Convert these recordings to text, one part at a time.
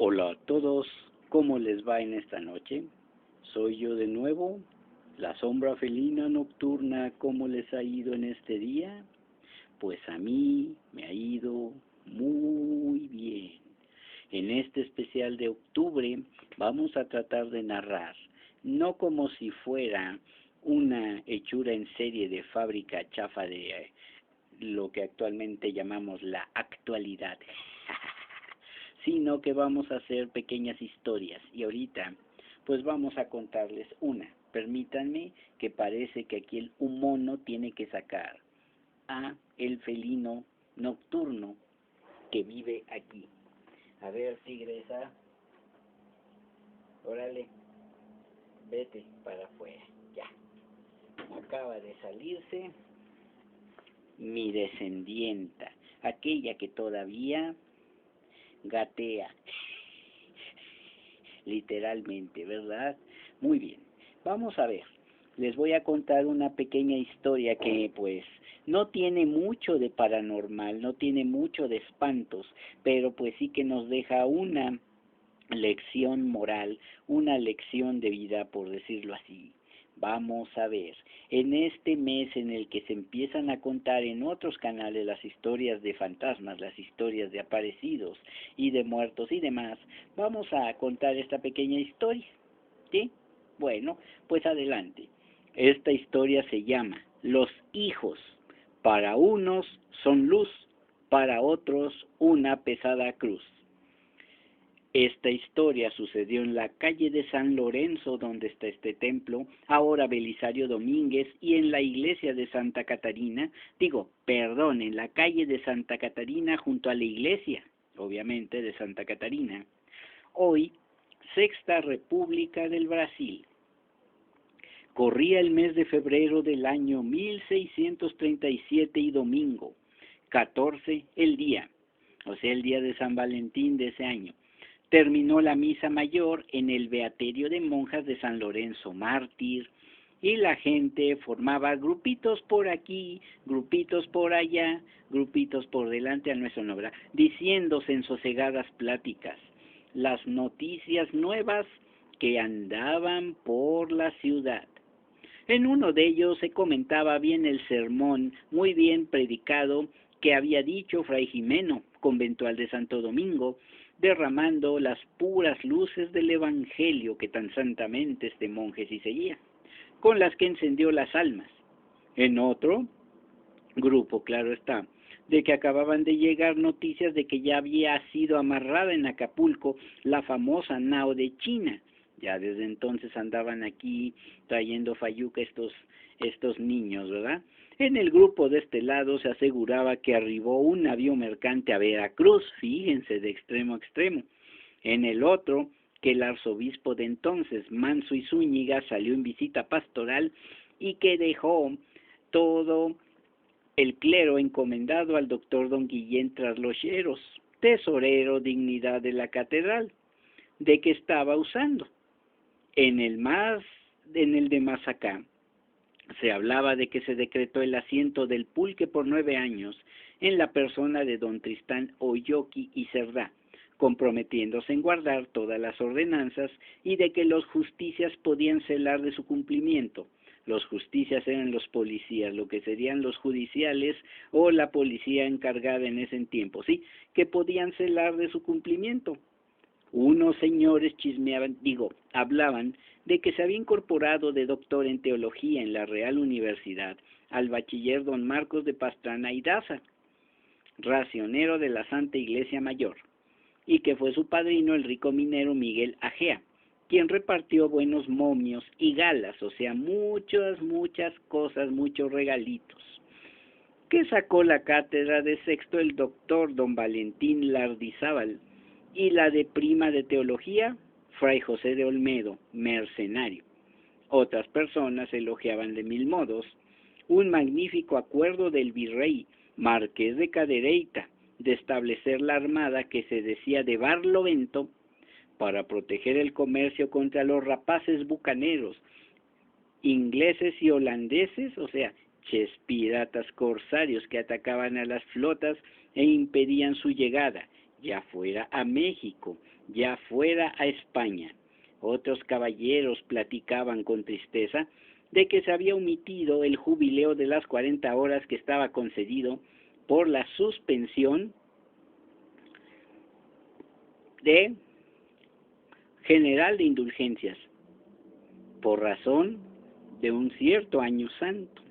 Hola a todos, ¿cómo les va en esta noche? Soy yo de nuevo, la sombra felina nocturna. ¿Cómo les ha ido en este día? Pues a mí me ha ido muy bien. En este especial de octubre vamos a tratar de narrar, no como si fuera una hechura en serie de fábrica chafa de lo que actualmente llamamos la actualidad, sino que vamos a hacer pequeñas historias y ahorita pues vamos a contarles una. Permítanme, que parece que aquí el mono tiene que sacar a el felino nocturno que vive aquí. A ver, tigresa, órale, vete para afuera, ya. Acaba de salirse mi descendienta, aquella que todavía gatea, literalmente, ¿verdad? Muy bien, vamos a ver. Les voy a contar una pequeña historia que pues no tiene mucho de paranormal, no tiene mucho de espantos, pero pues sí que nos deja una lección moral, una lección de vida, por decirlo así. Vamos a ver, en este mes en el que se empiezan a contar en otros canales las historias de fantasmas, las historias de aparecidos y de muertos y demás, vamos a contar esta pequeña historia, ¿sí? Bueno, pues adelante. Esta historia se llama Los hijos. Para unos son luz, para otros una pesada cruz. Esta historia sucedió en la calle de San Lorenzo, donde está este templo, ahora Belisario Domínguez, y en la iglesia de Santa Catarina, en la calle de Santa Catarina junto a la iglesia, obviamente, de Santa Catarina. Hoy, Sexta República del Brasil. Corría el mes de febrero del año 1637 y domingo, 14 el día, o sea, el día de San Valentín de ese año. Terminó la misa mayor en el beaterio de monjas de San Lorenzo Mártir, y la gente formaba grupitos por aquí, grupitos por allá, grupitos por delante a nuestra obra, diciéndose en sosegadas pláticas las noticias nuevas que andaban por la ciudad. En uno de ellos se comentaba bien el sermón, muy bien predicado, que había dicho Fray Jimeno, conventual de Santo Domingo, derramando las puras luces del Evangelio que tan santamente este monje sí seguía, con las que encendió las almas. En otro grupo, claro está, de que acababan de llegar noticias de que ya había sido amarrada en Acapulco la famosa nao de China. Ya desde entonces andaban aquí trayendo fayuca estos niños, ¿verdad? En el grupo de este lado se aseguraba que arribó un avión mercante a Veracruz, fíjense, de extremo a extremo. En el otro, que el arzobispo de entonces, Manso y Zúñiga, salió en visita pastoral y que dejó todo el clero encomendado al doctor don Guillén Traslocheros, tesorero dignidad de la catedral, de que estaba usando. En el de más acá, se hablaba de que se decretó el asiento del pulque por 9 años en la persona de don Tristán Oyoqui y Cerdá, comprometiéndose en guardar todas las ordenanzas y de que los justicias podían celar de su cumplimiento. Los justicias eran los policías, lo que serían los judiciales o la policía encargada en ese tiempo, ¿sí? Que podían celar de su cumplimiento. Unos señores hablaban de que se había incorporado de doctor en teología en la Real Universidad al bachiller don Marcos de Pastrana y Daza, racionero de la Santa Iglesia Mayor, y que fue su padrino el rico minero Miguel Agea, quien repartió buenos momios y galas, o sea, muchas cosas, muchos regalitos. Que sacó la cátedra de sexto el doctor don Valentín Lardizábal, y la de prima de teología, Fray José de Olmedo, mercenario. Otras personas elogiaban de mil modos un magnífico acuerdo del virrey, marqués de Cadereyta, de establecer la armada que se decía de Barlovento para proteger el comercio contra los rapaces bucaneros, ingleses y holandeses, o sea, piratas corsarios que atacaban a las flotas e impedían su llegada, ya fuera a México, ya fuera a España. Otros caballeros platicaban con tristeza de que se había omitido el jubileo de las 40 horas que estaba concedido por la suspensión de general de indulgencias, por razón de un cierto año santo.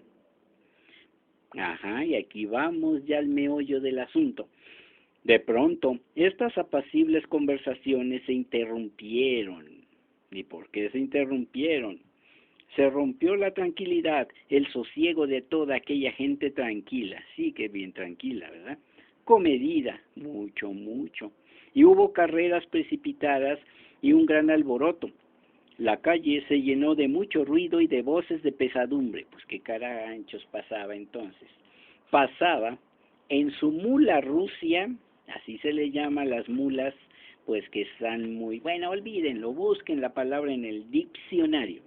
Ajá, y aquí vamos ya al meollo del asunto. De pronto, estas apacibles conversaciones se interrumpieron. ¿Y por qué se interrumpieron? Se rompió la tranquilidad, el sosiego de toda aquella gente tranquila. Sí, que bien tranquila, ¿verdad? Comedida, mucho, mucho. Y hubo carreras precipitadas y un gran alboroto. La calle se llenó de mucho ruido y de voces de pesadumbre. Pues qué caranchos pasaba entonces. Pasaba en su mula Rusia, así se le llama a las mulas, pues que están muy... Bueno, olvídenlo, busquen la palabra en el diccionario.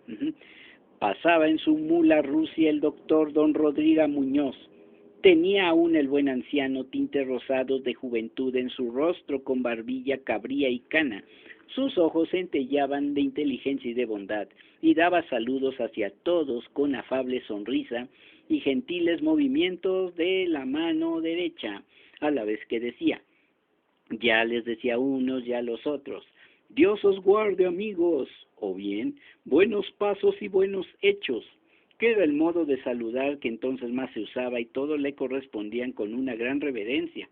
Pasaba en su mula Rusia el doctor don Rodrigo Muñoz. Tenía aún el buen anciano tintes rosados de juventud en su rostro con barbilla cabría y cana. Sus ojos centellaban de inteligencia y de bondad, y daba saludos hacia todos con afable sonrisa y gentiles movimientos de la mano derecha, a la vez que decía, ya les decía a unos y a los otros, Dios os guarde amigos, o bien, buenos pasos y buenos hechos, que era el modo de saludar que entonces más se usaba y todos le correspondían con una gran reverencia.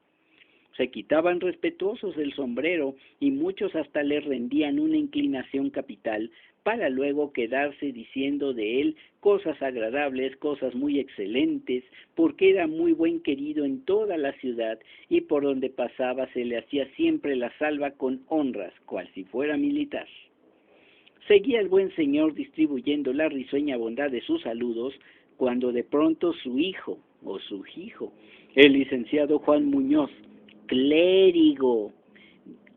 Se quitaban respetuosos el sombrero y muchos hasta le rendían una inclinación capital para luego quedarse diciendo de él cosas agradables, cosas muy excelentes, porque era muy buen querido en toda la ciudad y por donde pasaba se le hacía siempre la salva con honras, cual si fuera militar. Seguía el buen señor distribuyendo la risueña bondad de sus saludos, cuando de pronto su hijo, o su hijo, el licenciado Juan Muñoz, clérigo,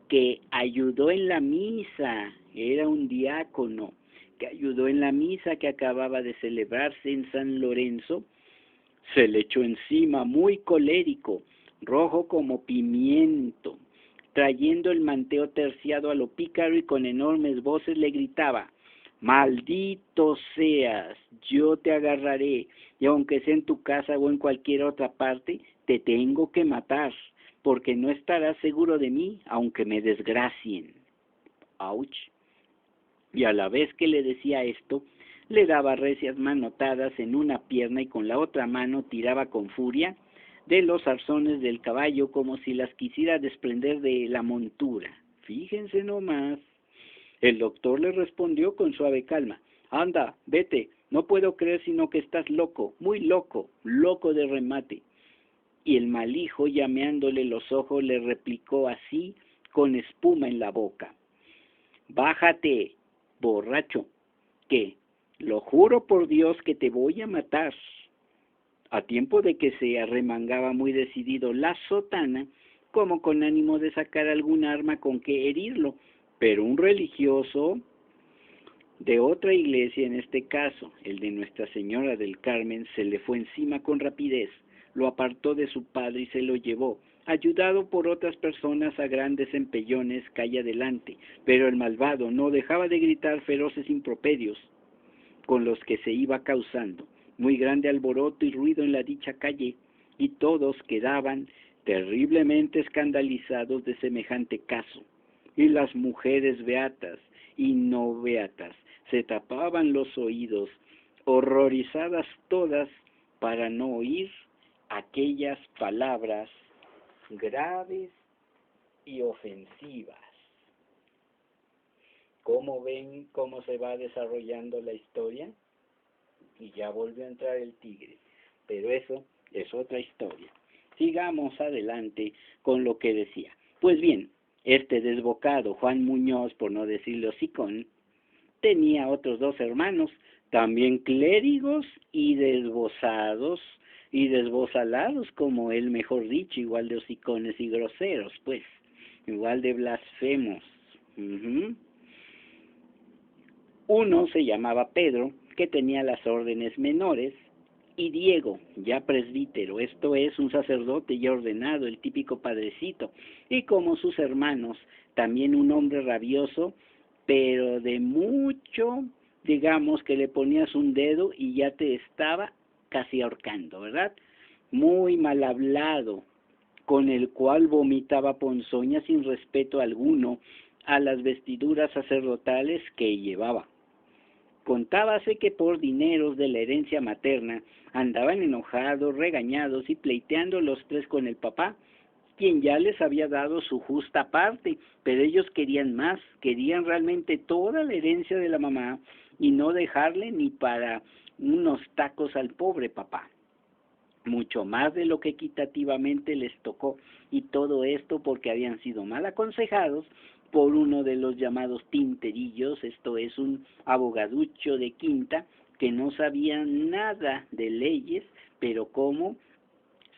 que ayudó en la misa, era un diácono, que ayudó en la misa que acababa de celebrarse en San Lorenzo, se le echó encima muy colérico, rojo como pimiento, trayendo el manteo terciado a lo pícaro y con enormes voces le gritaba, maldito seas, yo te agarraré, y aunque sea en tu casa o en cualquier otra parte, te tengo que matar, porque no estarás seguro de mí, aunque me desgracien. Ouch. Y a la vez que le decía esto, le daba recias manotadas en una pierna y con la otra mano tiraba con furia de los arzones del caballo como si las quisiera desprender de la montura. Fíjense nomás. El doctor le respondió con suave calma, anda, vete, no puedo creer sino que estás loco, muy loco, loco de remate. Y el mal hijo, llameándole los ojos, le replicó así, con espuma en la boca, bájate, borracho, que, lo juro por Dios que te voy a matar. A tiempo de que se arremangaba muy decidido la sotana, como con ánimo de sacar algún arma con que herirlo, pero un religioso de otra iglesia, en este caso, el de Nuestra Señora del Carmen, se le fue encima con rapidez, lo apartó de su padre y se lo llevó, ayudado por otras personas a grandes empellones calle adelante, pero el malvado no dejaba de gritar feroces improperios, con los que se iba causando muy grande alboroto y ruido en la dicha calle, y todos quedaban terriblemente escandalizados de semejante caso, y las mujeres beatas y no beatas se tapaban los oídos, horrorizadas todas para no oír aquellas palabras graves y ofensivas. ¿Cómo ven cómo se va desarrollando la historia? Y ya volvió a entrar el tigre, pero eso es otra historia. Sigamos adelante con lo que decía. Pues bien, este desbocado Juan Muñoz, por no decirlo hocicón, tenía otros dos hermanos, también clérigos y desbozados, y desbozalados como él, mejor dicho, igual de hocicones y groseros, pues, igual de blasfemos. Uno se llamaba Pedro, que tenía las órdenes menores, y Diego, ya presbítero, esto es, un sacerdote ya ordenado, el típico padrecito, y como sus hermanos, también un hombre rabioso, pero de mucho, digamos que le ponías un dedo y ya te estaba casi ahorcando, ¿verdad? Muy mal hablado, con el cual vomitaba ponzoña sin respeto alguno a las vestiduras sacerdotales que llevaba. Contábase que por dineros de la herencia materna andaban enojados, regañados y pleiteando los tres con el papá, quien ya les había dado su justa parte, pero ellos querían más, querían realmente toda la herencia de la mamá y no dejarle ni para unos tacos al pobre papá, mucho más de lo que equitativamente les tocó, y todo esto porque habían sido mal aconsejados por uno de los llamados tinterillos, esto es, un abogaducho de quinta que no sabía nada de leyes, pero cómo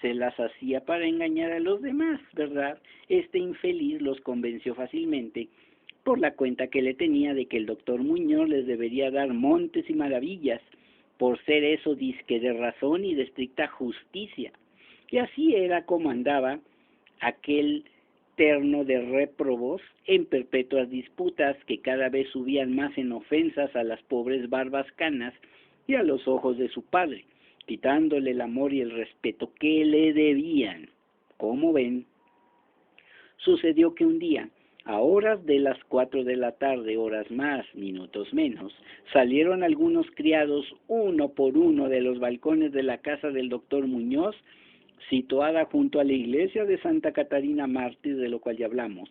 se las hacía para engañar a los demás, ¿verdad? Este infeliz los convenció fácilmente por la cuenta que le tenía de que el doctor Muñoz les debería dar montes y maravillas, por ser eso disque de razón y de estricta justicia. Y así era como andaba aquel terno de réprobos en perpetuas disputas que cada vez subían más en ofensas a las pobres barbas canas y a los ojos de su padre, quitándole el amor y el respeto que le debían. Como ven, sucedió que un día, a horas de las 4 de la tarde, horas más, minutos menos, salieron algunos criados uno por uno de los balcones de la casa del doctor Muñoz, situada junto a la iglesia de Santa Catarina Mártir, de lo cual ya hablamos,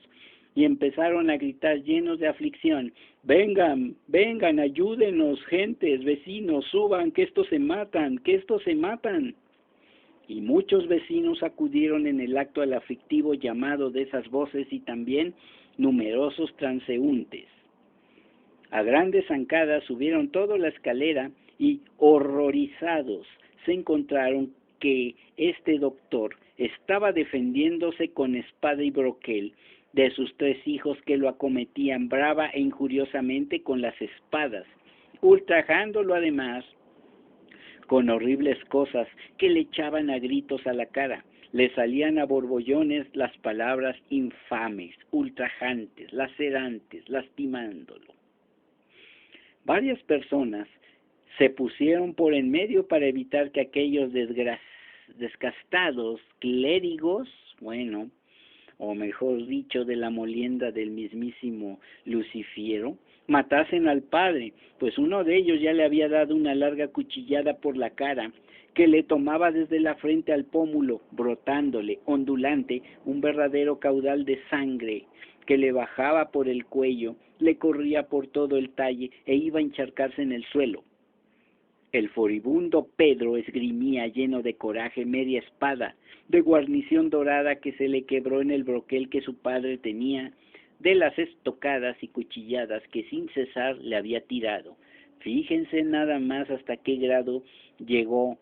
y empezaron a gritar llenos de aflicción: vengan, vengan, ayúdenos, gentes, vecinos, suban, que estos se matan, que estos se matan. Y muchos vecinos acudieron en el acto al aflictivo llamado de esas voces y también numerosos transeúntes. A grandes zancadas subieron toda la escalera y, horrorizados, se encontraron que este doctor estaba defendiéndose con espada y broquel de sus tres hijos que lo acometían brava e injuriosamente con las espadas, ultrajándolo además con horribles cosas que le echaban a gritos a la cara. Le salían a borbollones las palabras infames, ultrajantes, lacerantes, lastimándolo. Varias personas se pusieron por en medio para evitar que aquellos desgastados clérigos, bueno, o mejor dicho, de la molienda del mismísimo Lucifiero, matasen al padre, pues uno de ellos ya le había dado una larga cuchillada por la cara, que le tomaba desde la frente al pómulo, brotándole, ondulante, un verdadero caudal de sangre, que le bajaba por el cuello, le corría por todo el talle e iba a encharcarse en el suelo. El furibundo Pedro esgrimía lleno de coraje media espada de guarnición dorada que se le quebró en el broquel que su padre tenía de las estocadas y cuchilladas que sin cesar le había tirado. Fíjense nada más hasta qué grado llegó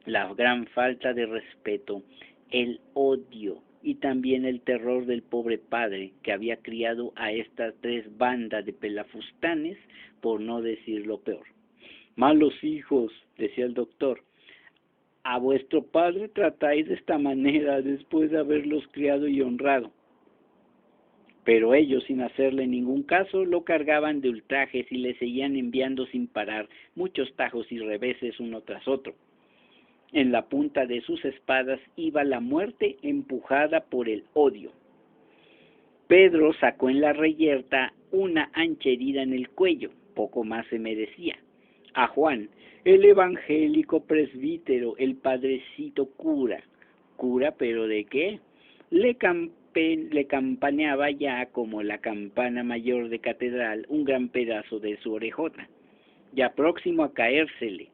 la gran falta de respeto, el odio y también el terror del pobre padre que había criado a estas tres bandas de pelafustanes, por no decir lo peor. Malos hijos, decía el doctor, a vuestro padre tratáis de esta manera después de haberlos criado y honrado. Pero ellos, sin hacerle ningún caso, lo cargaban de ultrajes y le seguían enviando sin parar muchos tajos y reveses uno tras otro. En la punta de sus espadas iba la muerte empujada por el odio. Pedro sacó en la reyerta una ancha herida en el cuello, poco más se merecía. A Juan, el evangélico presbítero, el padrecito cura, pero ¿de qué? Le campaneaba ya como la campana mayor de catedral un gran pedazo de su orejona, ya próximo a caérsele,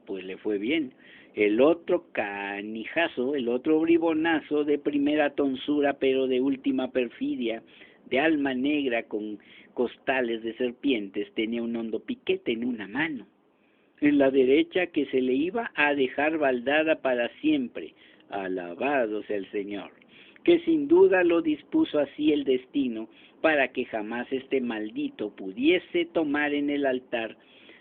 pues le fue bien. El otro canijazo, el otro bribonazo de primera tonsura pero de última perfidia, de alma negra con costales de serpientes, tenía un hondo piquete en una mano, en la derecha, que se le iba a dejar baldada para siempre. Alabado sea el Señor, que sin duda lo dispuso así el destino, para que jamás este maldito pudiese tomar en el altar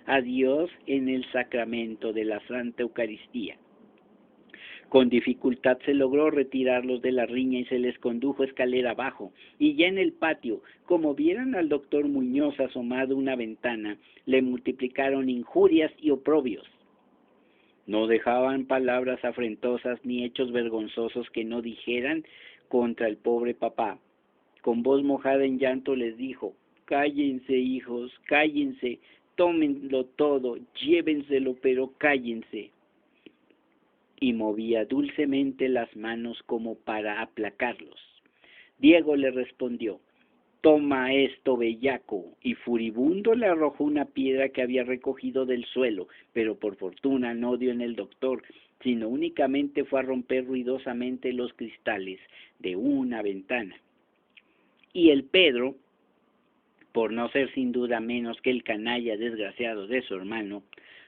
a Dios en el sacramento de la Santa Eucaristía. Con dificultad se logró retirarlos de la riña y se les condujo escalera abajo, y ya en el patio, como vieran al doctor Muñoz asomado una ventana, le multiplicaron injurias y oprobios. No dejaban palabras afrentosas ni hechos vergonzosos que no dijeran contra el pobre papá. Con voz mojada en llanto les dijo: cállense, hijos, cállense, tómenlo todo, llévenselo, pero cállense. Y movía dulcemente las manos como para aplacarlos. Diego le respondió: toma esto, bellaco, y furibundo le arrojó una piedra que había recogido del suelo, pero por fortuna no dio en el doctor, sino únicamente fue a romper ruidosamente los cristales de una ventana. Y el Pedro, por no ser sin duda menos que el canalla desgraciado de su hermano,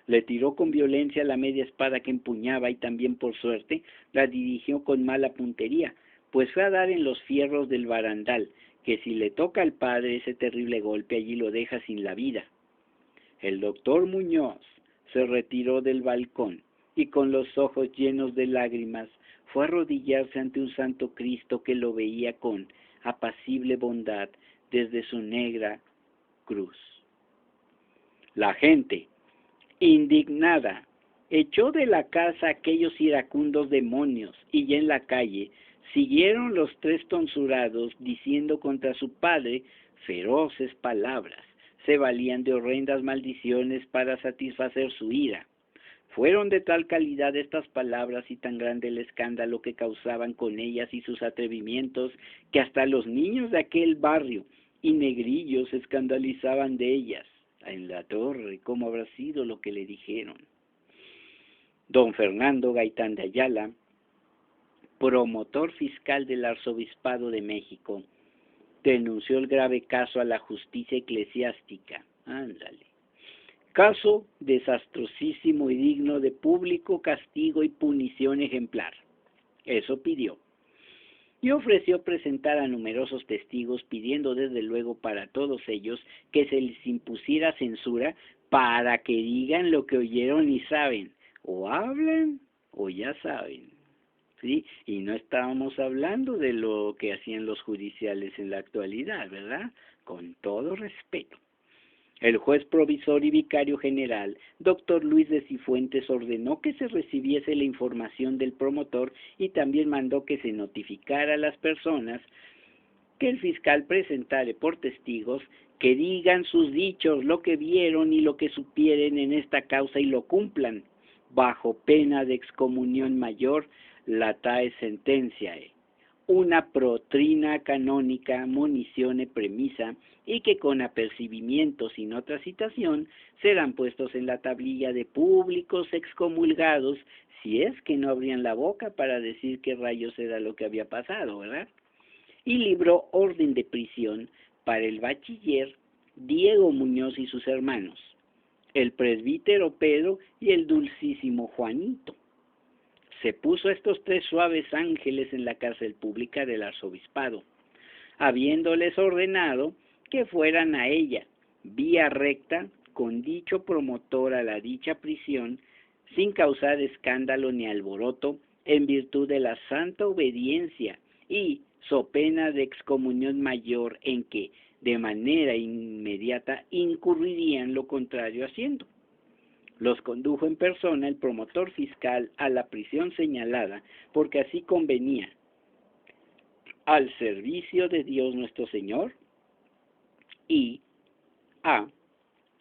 le tiró con violencia la media espada que empuñaba y también por suerte la dirigió con mala puntería, pues fue a dar en los fierros del barandal, que si le toca al padre ese terrible golpe allí lo deja sin la vida. El doctor Muñoz se retiró del balcón y con los ojos llenos de lágrimas fue a arrodillarse ante un santo Cristo que lo veía con apacible bondad desde su negra cruz. La gente, indignada, echó de la casa aquellos iracundos demonios y ya en la calle siguieron los tres tonsurados diciendo contra su padre feroces palabras, se valían de horrendas maldiciones para satisfacer su ira. Fueron de tal calidad estas palabras y tan grande el escándalo que causaban con ellas y sus atrevimientos, que hasta los niños de aquel barrio y negrillos se escandalizaban de ellas. En la torre, ¿cómo habrá sido lo que le dijeron? Don Fernando Gaitán de Ayala, promotor fiscal del Arzobispado de México, denunció el grave caso a la justicia eclesiástica. Ándale. Caso desastrosísimo y digno de público castigo y punición ejemplar. Eso pidió. Y ofreció presentar a numerosos testigos, pidiendo desde luego para todos ellos que se les impusiera censura para que digan lo que oyeron y saben, o hablan o ya saben, ¿sí? Y no estábamos hablando de lo que hacían los judiciales en la actualidad, ¿verdad? Con todo respeto. El juez provisor y vicario general, doctor Luis de Cifuentes, ordenó que se recibiese la información del promotor y también mandó que se notificara a las personas que el fiscal presentare por testigos, que digan sus dichos, lo que vieron y lo que supieren en esta causa y lo cumplan, bajo pena de excomunión mayor, latae sententiae. Una protrina canónica municione premisa, y que con apercibimiento sin otra citación serán puestos en la tablilla de públicos excomulgados, si es que no abrían la boca para decir qué rayos era lo que había pasado, ¿verdad? Y libró orden de prisión para el bachiller Diego Muñoz y sus hermanos, el presbítero Pedro y el dulcísimo Juanito. Se puso a estos tres suaves ángeles en la cárcel pública del arzobispado, habiéndoles ordenado que fueran a ella, vía recta, con dicho promotor a la dicha prisión, sin causar escándalo ni alboroto, en virtud de la santa obediencia y so pena de excomunión mayor en que, de manera inmediata, incurrirían lo contrario haciendo. Los condujo en persona el promotor fiscal a la prisión señalada, porque así convenía, al servicio de Dios nuestro Señor y a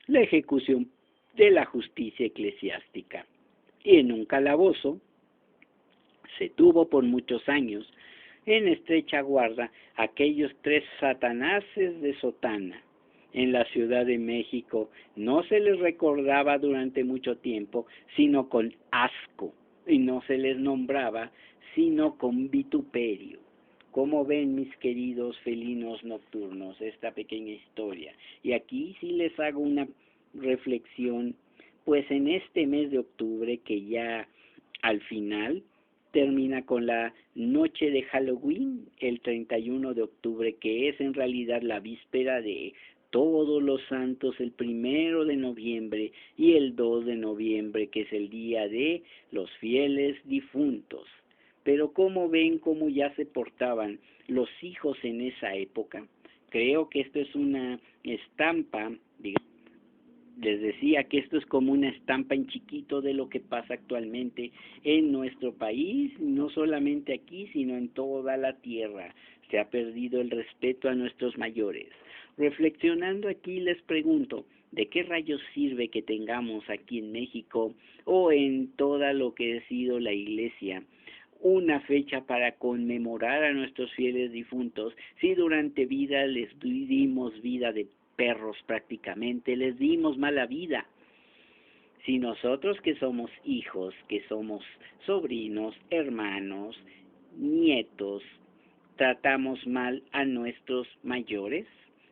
la ejecución de la justicia eclesiástica. Y en un calabozo se tuvo por muchos años en estrecha guarda aquellos tres satanases de sotana. En la Ciudad de México no se les recordaba durante mucho tiempo, sino con asco, y no se les nombraba, sino con vituperio. ¿Cómo ven, mis queridos felinos nocturnos, esta pequeña historia? Y aquí sí les hago una reflexión, pues en este mes de octubre, que ya al final termina con la noche de Halloween, el 31 de octubre, que es en realidad la víspera de todos los santos el 1 de noviembre y el 2 de noviembre, que es el día de los fieles difuntos. Pero ¿cómo ven cómo ya se portaban los hijos en esa época? Creo que esto es una estampa, digamos. Les decía que esto es como una estampa en chiquito de lo que pasa actualmente en nuestro país, no solamente aquí, sino en toda la tierra. Se ha perdido el respeto a nuestros mayores. Reflexionando aquí les pregunto, ¿de qué rayos sirve que tengamos aquí en México o en toda lo que ha sido la iglesia una fecha para conmemorar a nuestros fieles difuntos si durante vida les dimos vida de perros prácticamente, les dimos mala vida? Si nosotros que somos hijos, que somos sobrinos, hermanos, nietos, tratamos mal a nuestros mayores,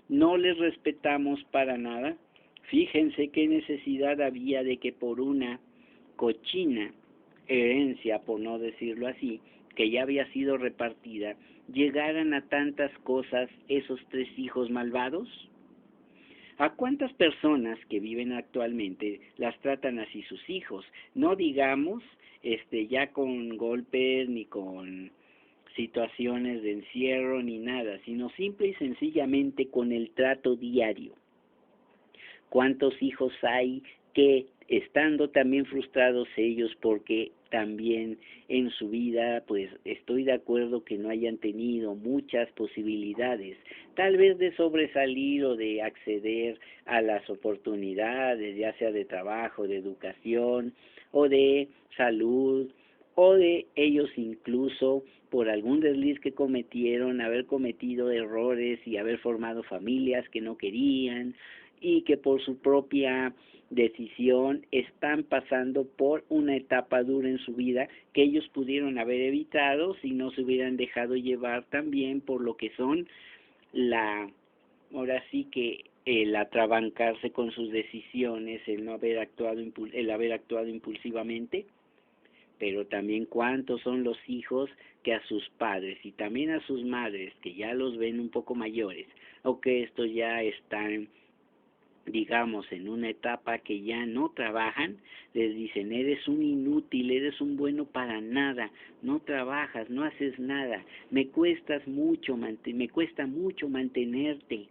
no les respetamos para nada, fíjense qué necesidad había de que por una cochina herencia, por no decirlo así, que ya había sido repartida, llegaran a tantas cosas esos tres hijos malvados. ¿A cuántas personas que viven actualmente las tratan así sus hijos? No digamos ya con golpes ni con situaciones de encierro ni nada, sino simple y sencillamente con el trato diario. ¿Cuántos hijos hay que, estando también frustrados ellos porque también en su vida, pues estoy de acuerdo que no hayan tenido muchas posibilidades, tal vez de sobresalir o de acceder a las oportunidades, ya sea de trabajo, de educación o de salud, o de ellos incluso por algún desliz que cometieron, haber cometido errores y haber formado familias que no querían y que por su propia decisión están pasando por una etapa dura en su vida que ellos pudieron haber evitado si no se hubieran dejado llevar también por lo que son ahora sí que el atrabancarse con sus decisiones, el no haber actuado, el haber actuado impulsivamente. Pero también cuántos son los hijos que a sus padres y también a sus madres, que ya los ven un poco mayores, o que estos ya están, digamos, en una etapa que ya no trabajan, les dicen, eres un inútil, eres un bueno para nada, no trabajas, no haces nada, me cuesta mucho mantenerte.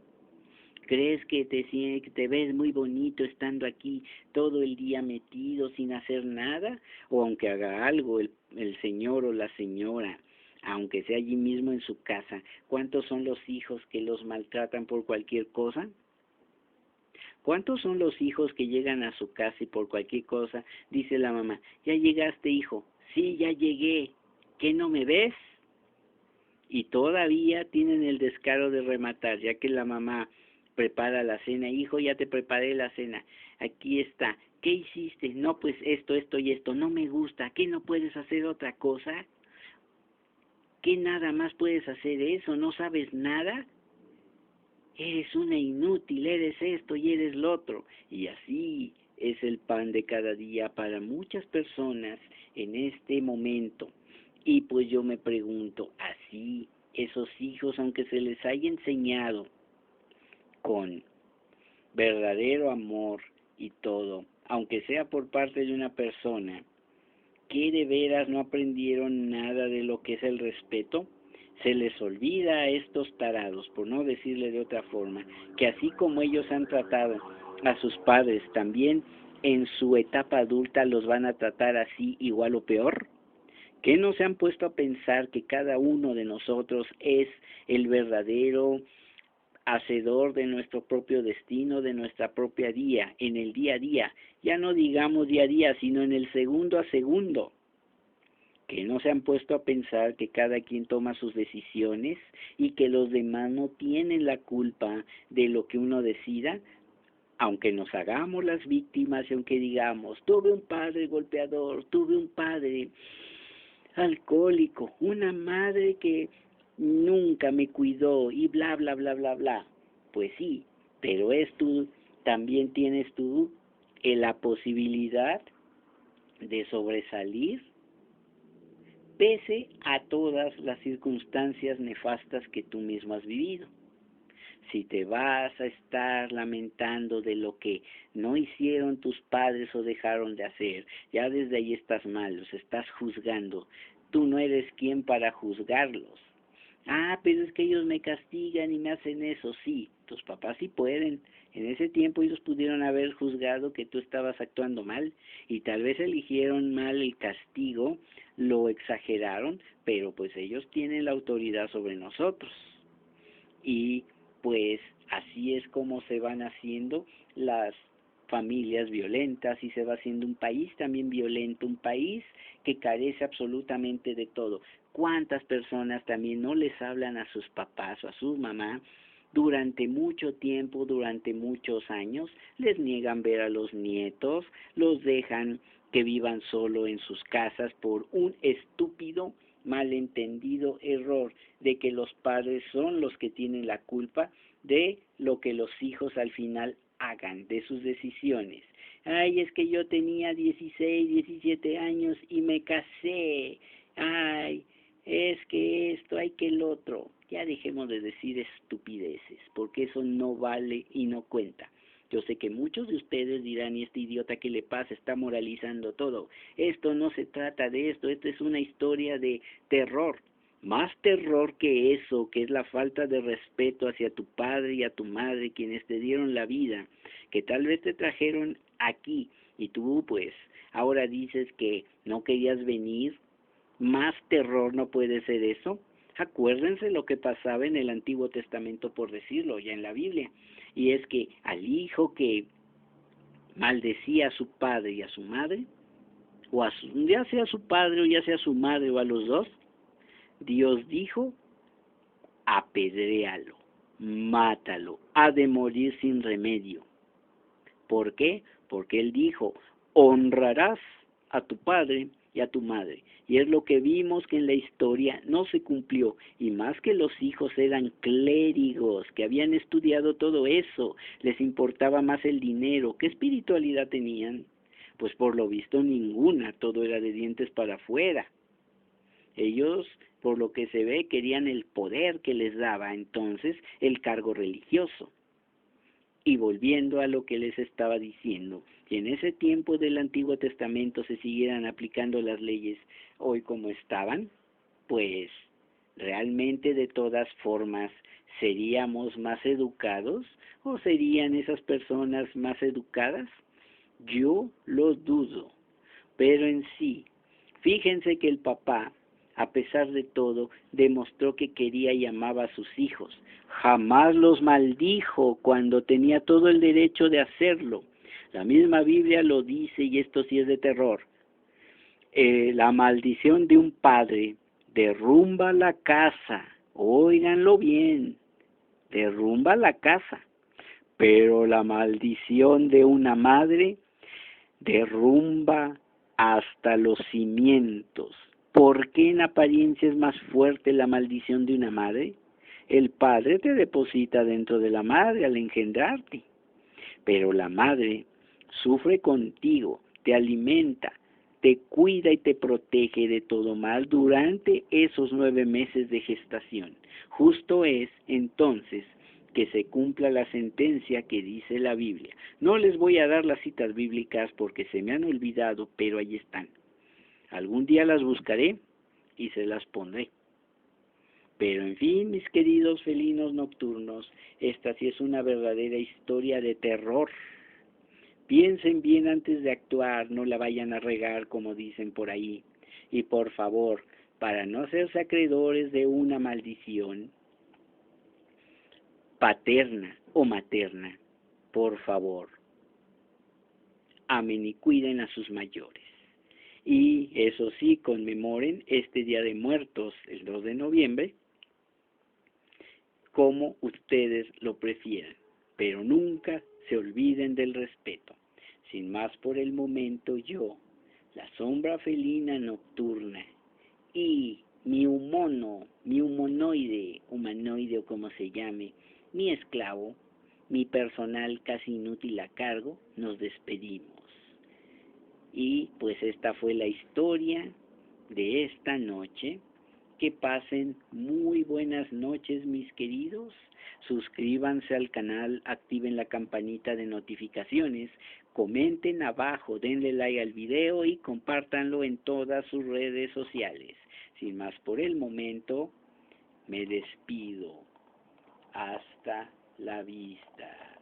¿Crees que te ves muy bonito estando aquí todo el día metido sin hacer nada? O aunque haga algo el señor o la señora, aunque sea allí mismo en su casa, ¿cuántos son los hijos que los maltratan por cualquier cosa? ¿Cuántos son los hijos que llegan a su casa y por cualquier cosa dice la mamá, ya llegaste hijo? Sí, ya llegué. ¿Qué, no me ves? Y todavía tienen el descaro de rematar, ya que la mamá prepara la cena, hijo, ya te preparé la cena, aquí está, ¿qué hiciste? No, pues esto y esto, no me gusta, ¿qué no puedes hacer otra cosa? ¿Qué nada más puedes hacer eso? ¿No sabes nada? Eres una inútil, eres esto y eres lo otro. Y así es el pan de cada día para muchas personas en este momento. Y pues yo me pregunto, así esos hijos, aunque se les haya enseñado con verdadero amor y todo, aunque sea por parte de una persona, ¿que de veras no aprendieron nada de lo que es el respeto? Se les olvida a estos tarados, por no decirle de otra forma, que así como ellos han tratado a sus padres, también en su etapa adulta los van a tratar así igual o peor. ¿Que no se han puesto a pensar que cada uno de nosotros es el verdadero hacedor de nuestro propio destino, de nuestra propia día, en el día a día? Ya no digamos día a día, sino en el segundo a segundo. Que no se han puesto a pensar que cada quien toma sus decisiones y que los demás no tienen la culpa de lo que uno decida, aunque nos hagamos las víctimas y aunque digamos, tuve un padre golpeador, tuve un padre alcohólico, una madre que nunca me cuidó y bla, bla, bla, bla, bla. Pues sí, pero también tienes tú la posibilidad de sobresalir pese a todas las circunstancias nefastas que tú mismo has vivido. Si te vas a estar lamentando de lo que no hicieron tus padres o dejaron de hacer, ya desde ahí estás mal, los estás juzgando. Tú no eres quien para juzgarlos. Ah, pero es que ellos me castigan y me hacen eso. Sí, tus papás sí pueden. En ese tiempo ellos pudieron haber juzgado que tú estabas actuando mal y tal vez eligieron mal el castigo, lo exageraron, pero pues ellos tienen la autoridad sobre nosotros. Y pues así es como se van haciendo las familias violentas y se va haciendo un país también violento, un país que carece absolutamente de todo. ¿Cuántas personas también no les hablan a sus papás o a su mamá durante mucho tiempo, durante muchos años? Les niegan ver a los nietos, los dejan que vivan solo en sus casas por un estúpido malentendido error de que los padres son los que tienen la culpa de lo que los hijos al final hagan, de sus decisiones. Ay, es que yo tenía 16, 17 años y me casé. Ay, es que esto, hay que el otro. Ya dejemos de decir estupideces, porque eso no vale y no cuenta. Yo sé que muchos de ustedes dirán, ¿y este idiota qué le pasa? Está moralizando todo. Esto no se trata de esto, esto es una historia de terror. Más terror que eso, que es la falta de respeto hacia tu padre y a tu madre, quienes te dieron la vida, que tal vez te trajeron aquí y tú pues ahora dices que no querías venir. Más terror no puede ser eso. Acuérdense lo que pasaba en el Antiguo Testamento, por decirlo, ya en la Biblia. Y es que al hijo que maldecía a su padre y a su madre, o a su, ya sea su padre o ya sea su madre o a los dos, Dios dijo, apedréalo, mátalo, ha de morir sin remedio. ¿Por qué? Porque Él dijo, honrarás a tu padre y a tu madre. Y es lo que vimos que en la historia no se cumplió. Y más que los hijos eran clérigos, que habían estudiado todo eso, les importaba más el dinero. ¿Qué espiritualidad tenían? Pues por lo visto ninguna, todo era de dientes para afuera. Ellos, por lo que se ve, querían el poder que les daba entonces el cargo religioso. Y volviendo a lo que les estaba diciendo, si en ese tiempo del Antiguo Testamento se siguieran aplicando las leyes hoy como estaban, pues realmente de todas formas seríamos más educados o serían esas personas más educadas. Yo lo dudo, pero en sí, fíjense que el papá, a pesar de todo, demostró que quería y amaba a sus hijos. Jamás los maldijo cuando tenía todo el derecho de hacerlo. La misma Biblia lo dice y esto sí es de terror. La maldición de un padre derrumba la casa. Óiganlo bien, derrumba la casa. Pero la maldición de una madre derrumba hasta los cimientos. ¿Por qué en apariencia es más fuerte la maldición de una madre? El padre te deposita dentro de la madre al engendrarte, pero la madre sufre contigo, te alimenta, te cuida y te protege de todo mal durante esos 9 meses de gestación. Justo es entonces que se cumpla la sentencia que dice la Biblia. No les voy a dar las citas bíblicas porque se me han olvidado, pero ahí están. Algún día las buscaré y se las pondré. Pero en fin, mis queridos felinos nocturnos, esta sí es una verdadera historia de terror. Piensen bien antes de actuar, no la vayan a regar como dicen por ahí. Y por favor, para no ser acreedores de una maldición paterna o materna, por favor, amen y cuiden a sus mayores. Y eso sí, conmemoren este Día de Muertos, el 2 de noviembre, como ustedes lo prefieran, pero nunca se olviden del respeto. Sin más por el momento, yo, la sombra felina nocturna, y mi humanoide o como se llame, mi esclavo, mi personal casi inútil a cargo, nos despedimos. Y pues esta fue la historia de esta noche, que pasen muy buenas noches, mis queridos. Suscríbanse al canal, activen la campanita de notificaciones, comenten abajo, denle like al video y compártanlo en todas sus redes sociales. Sin más por el momento, me despido. Hasta la vista.